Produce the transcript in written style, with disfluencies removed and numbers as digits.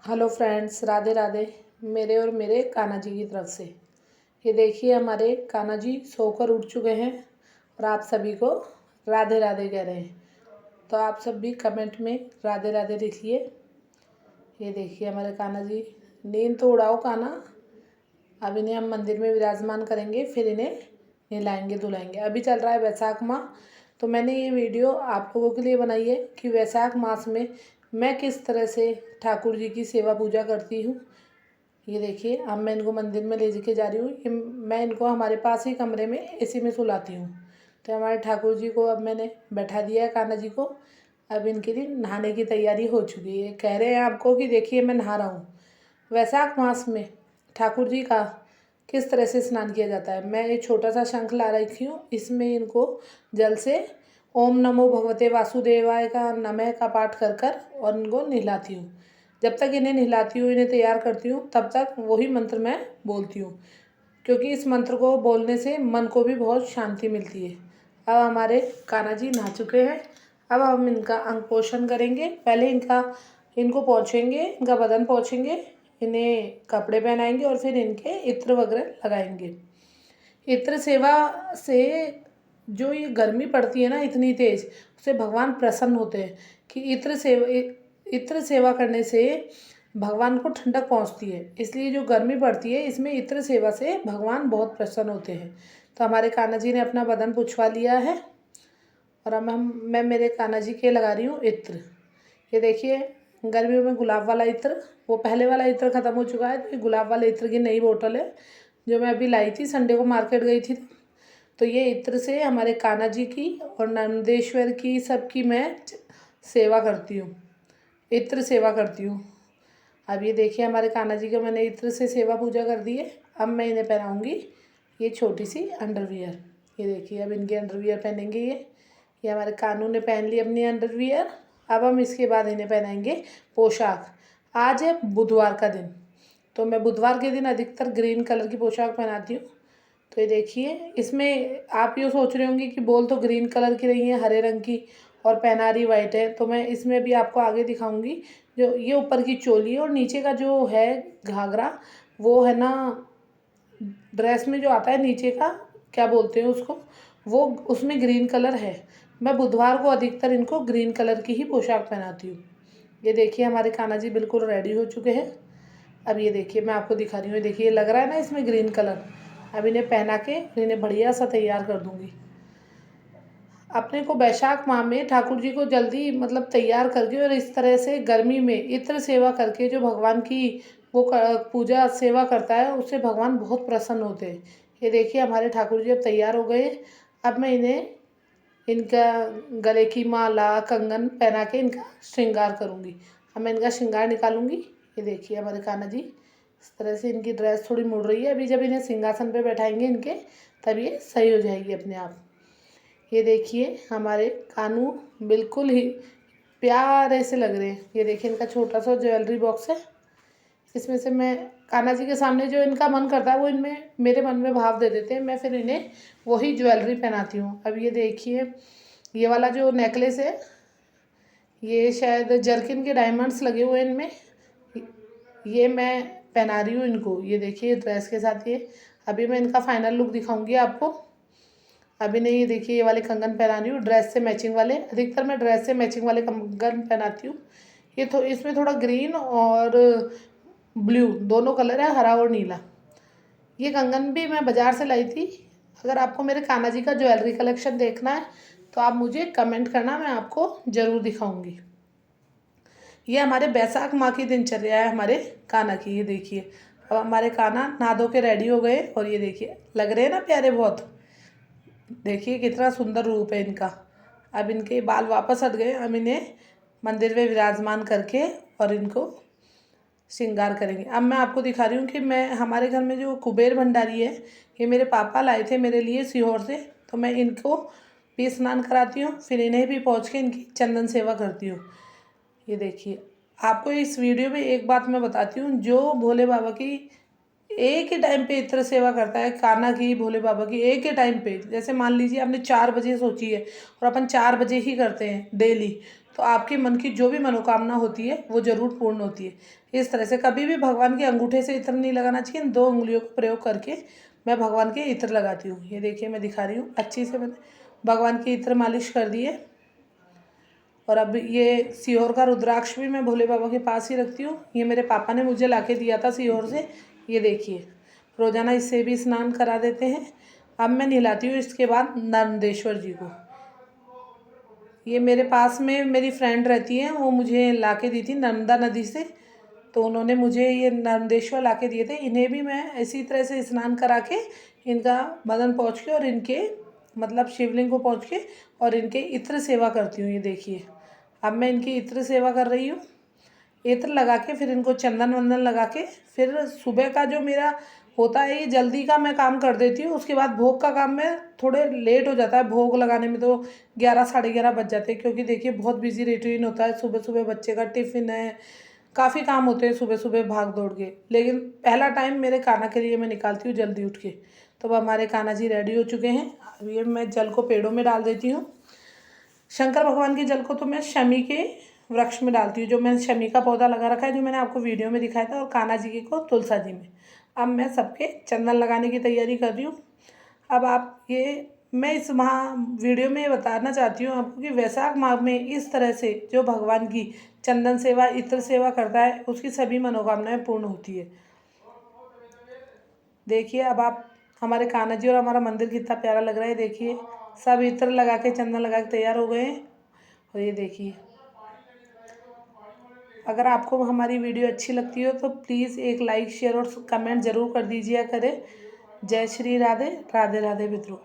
Hello friends, Radhe Radhe. मेरे और मेरे कान्हा जी की तरफ से ये देखिए, हमारे कान्हा जी सोकर उठ चुके हैं और आप सभी को राधे राधे कह रहे हैं। तो आप सब भी कमेंट में राधे राधे लिखिए। ये देखिए हमारे कान्हा जी, नींद तो उड़ाओ कान्हा। अब इन्हें हम मंदिर में विराजमान करेंगे, फिर इन्हें नहलाएंगे धुलाएंगे। अभी चल रहा है वैशाख माह, तो मैंने ये वीडियो आप लोगों के लिए बनाई है कि वैशाख मास में मैं किस तरह से ठाकुर जी की सेवा पूजा करती हूँ। ये देखिए, अब मैं इनको मंदिर में ले के जा रही हूँ। मैं इनको हमारे पास ही कमरे में एसी में सुलाती हूँ। तो हमारे ठाकुर जी को अब मैंने बैठा दिया है, कान्हा जी को। अब इनके लिए नहाने की तैयारी हो चुकी है। कह रहे हैं आपको कि देखिए मैं नहा रहा हूँ। वैशाख मास में ठाकुर जी का किस तरह से स्नान किया जाता है। मैं एक छोटा सा शंख ला रखी हूँ, इसमें इनको जल से ओम नमो भगवते वासुदेवाय का नमः का पाठ कर कर और इनको नहलाती हूँ। जब तक इन्हें नहलाती हूँ, इन्हें तैयार करती हूँ, तब तक वही मंत्र मैं बोलती हूँ, क्योंकि इस मंत्र को बोलने से मन को भी बहुत शांति मिलती है। अब हमारे कान्हा जी नहा चुके हैं। अब हम इनका अंग पोषण करेंगे। पहले इनको पोंछेंगे, इनका बदन पोंछेंगे, इन्हें कपड़े पहनाएंगे और फिर इनके इत्र वगैरह लगाएंगे। इत्र सेवा से जो ये गर्मी पड़ती है ना इतनी तेज, उससे भगवान प्रसन्न होते हैं कि इत्र सेवा करने से भगवान को ठंडक पहुंचती है। इसलिए जो गर्मी पड़ती है, इसमें इत्र सेवा से भगवान बहुत प्रसन्न होते हैं। तो हमारे कान्हा जी ने अपना बदन पुछवा लिया है और अब मैं मेरे कान्हा जी के लगा रही हूँ इत्र। ये देखिए, गर्मियों में गुलाब वाला इत्र, वो पहले वाला इत्र ख़त्म हो चुका है, तो ये गुलाब वाले इत्र की नई बोतल है जो मैं अभी लाई थी। संडे को मार्केट गई थी, तो ये इत्र से हमारे कान्हा जी की और नंदेश्वर की सबकी मैं सेवा करती हूँ, इत्र सेवा करती हूँ। अब ये देखिए, हमारे कान्हा जी का मैंने इत्र से सेवा पूजा कर दी है। अब मैं इन्हें पहनाऊँगी ये छोटी सी अंडरवियर। ये देखिए, अब इनके अंडरवियर पहनेंगे। ये हमारे कानू ने पहन ली अपनी अंडरवियर। अब हम इसके बाद इन्हें पहनाएंगे पोशाक। आज है बुधवार का दिन, तो मैं बुधवार के दिन अधिकतर ग्रीन कलर की पोशाक पहनाती हूँ। तो ये देखिए, इसमें आप ये सोच रहे होंगे कि बोल तो ग्रीन कलर की रही है, हरे रंग की, और पहना रही वाइट है। तो मैं इसमें भी आपको आगे दिखाऊंगी। जो ये ऊपर की चोली और नीचे का जो है घाघरा, वो है ना ड्रेस में जो आता है नीचे का, क्या बोलते हैं उसको, वो उसमें ग्रीन कलर है। मैं बुधवार को अधिकतर इनको ग्रीन कलर की ही पोशाक पहनाती हूँ। ये देखिए, हमारे कान्हा जी बिल्कुल रेडी हो चुके हैं। अब ये देखिए, मैं आपको दिखा रही हूँ। देखिए, लग रहा है ना इसमें ग्रीन कलर। अब इन्हें पहना के इन्हें बढ़िया सा तैयार कर दूँगी। अपने को वैशाख माह में ठाकुर जी को जल्दी मतलब तैयार करके और इस तरह से गर्मी में इत्र सेवा करके जो भगवान की पूजा सेवा करता है, उससे भगवान बहुत प्रसन्न होते हैं। ये देखिए, हमारे ठाकुर जी अब तैयार हो गए। अब मैं इन्हें इनका गले की माला कंगन पहना के इनका श्रृंगार करूँगी। अब मैं इनका श्रृंगार निकालूंगी। ये देखिए, हमारे कान्हा जी इस तरह से, इनकी ड्रेस थोड़ी मुड़ रही है। अभी जब इन्हें सिंहासन पे बैठाएंगे इनके, तब ये सही हो जाएगी अपने आप। ये देखिए, हमारे कानू बिल्कुल ही प्यारे से लग रहे हैं। ये देखिए, इनका छोटा सा ज्वेलरी बॉक्स है। इसमें से मैं कान्हा जी के सामने जो इनका मन करता है, वो इनमें मेरे मन में भाव दे देते हैं। मैं फिर इन्हें वही ज्वेलरी पहनाती हूँ। अब ये देखिए, ये वाला जो नेकलेस है, ये शायद जर्किन के डायमंड्स लगे हुए हैं इनमें, ये मैं पहना रही हूँ इनको। ये देखिए, ड्रेस के साथ ये। अभी मैं इनका फाइनल लुक दिखाऊंगी आपको। अभी नहीं, ये देखिए, ये वाले कंगन पहना रही हूँ ड्रेस से मैचिंग वाले। अधिकतर मैं ड्रेस से मैचिंग वाले कंगन पहनाती हूँ। ये इसमें थोड़ा ग्रीन और ब्लू दोनों कलर है, हरा और नीला। ये कंगन भी मैं बाज़ार से लाई थी। अगर आपको मेरे कान्हा जी का ज्वेलरी कलेक्शन देखना है, तो आप मुझे कमेंट करना, मैं आपको ज़रूर दिखाऊंगी। ये हमारे बैसाख माह की दिनचर्या है हमारे कान्हा की। ये देखिए, अब हमारे कान्हा नहा धो के रेडी हो गए और ये देखिए, लग रहे हैं ना प्यारे बहुत। देखिए कितना सुंदर रूप है इनका। अब इनके बाल वापस हट गए। अब इन्हें मंदिर में विराजमान करके और इनको श्रृंगार करेंगे। अब मैं आपको दिखा रही हूँ कि मैं हमारे घर में जो कुबेर भंडारी है, ये मेरे पापा लाए थे मेरे लिए सीहोर से। तो मैं इनको भी स्नान कराती हूँ, फिर इन्हें भी पहुँच के इनकी चंदन सेवा करती हूँ। ये देखिए, आपको इस वीडियो में एक बात मैं बताती हूँ, जो भोले बाबा की एक ही टाइम पे इत्र सेवा करता है, कान्हा की, भोले बाबा की, एक ही टाइम पे। जैसे मान लीजिए आपने 4 बजे सोची है और अपन 4 बजे ही करते हैं डेली, तो आपके मन की जो भी मनोकामना होती है वो ज़रूर पूर्ण होती है। इस तरह से कभी भी भगवान के अंगूठे से इत्र नहीं लगाना चाहिए। इन 2 उंगलियों का प्रयोग करके मैं भगवान के इत्र लगाती हूँ। ये देखिए मैं दिखा रही हूँ, अच्छी से मैंने भगवान की इत्र मालिश कर दी है। और अब ये सीहोर का रुद्राक्ष भी मैं भोले बाबा के पास ही रखती हूँ। ये मेरे पापा ने मुझे ला के दिया था सीहोर से। ये देखिए, रोज़ाना इससे भी स्नान करा देते हैं। अब मैं नहलाती हूँ इसके बाद नर्मदेश्वर जी को। ये मेरे पास में मेरी फ्रेंड रहती है, वो मुझे ला के दी थी नर्मदा नदी से, तो उन्होंने मुझे ये नर्मदेश्वर ला के दिए थे। इन्हें भी मैं इसी तरह से स्नान करा के, इनका बदन पोंछ के और इनके मतलब शिवलिंग को पोंछ के और इनके इत्र सेवा करती हूँ। ये देखिए, अब मैं इनकी इत्र सेवा कर रही हूँ। इत्र लगा के फिर इनको चंदन वंदन लगा के फिर सुबह का जो मेरा होता है, ये जल्दी का मैं काम कर देती हूँ। उसके बाद भोग का काम में थोड़े लेट हो जाता है, भोग लगाने में तो 11 साढ़े 11 बज जाते हैं, क्योंकि देखिए बहुत बिजी रूटीन होता है। सुबह सुबह बच्चे का टिफ़िन है, काफ़ी काम होते हैं सुबह सुबह भाग दौड़ के। लेकिन पहला टाइम मेरे कान्हा के लिए मैं निकालती हूँ जल्दी उठ के। तो अब हमारे कान्हा जी रेडी हो चुके हैं। अब ये मैं जल को पेड़ों में डाल देती हूँ। शंकर भगवान के जल को तो मैं शमी के वृक्ष में डालती हूँ, जो मैंने शमी का पौधा लगा रखा है, जो मैंने आपको वीडियो में दिखाया था, और कान्हा जी के को तुलसा जी में। अब मैं सबके चंदन लगाने की तैयारी कर रही हूँ। अब आप ये मैं इस वीडियो में बताना चाहती हूँ आपको कि वैशाख माह में इस तरह से जो भगवान की चंदन सेवा इत्र सेवा करता है, उसकी सभी मनोकामनाएं पूर्ण होती है। देखिए अब आप हमारे कान्हा जी और हमारा मंदिर कितना प्यारा लग रहा है। देखिए सब इत्र लगा के चंदन लगा के तैयार हो गए हैं। और ये देखिए, अगर आपको हमारी वीडियो अच्छी लगती हो तो प्लीज़ एक लाइक शेयर और कमेंट ज़रूर कर दीजिए करें। जय श्री राधे, राधे राधे मित्रों।